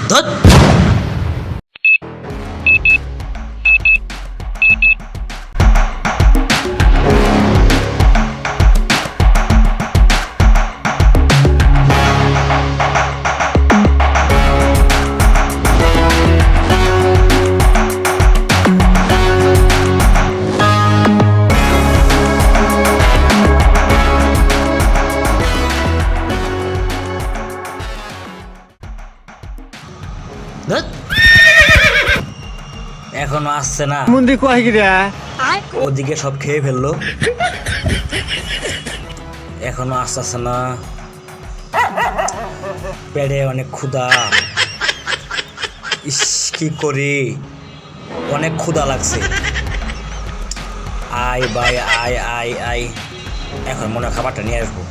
ধুৎ। ধুৎ। এখনো আসছে না, মুন্দি কয় গিরা ওদিকে সব খেয়ে ফেললো, এখনো আসতেছে না। পেটে অনেক ক্ষুধা, ইস কি করি, অনেক ক্ষুধা লাগছে। আয় ভাই আয় আয় আয়, এখন মনে হয় খাবারটা নিয়ে আসবো।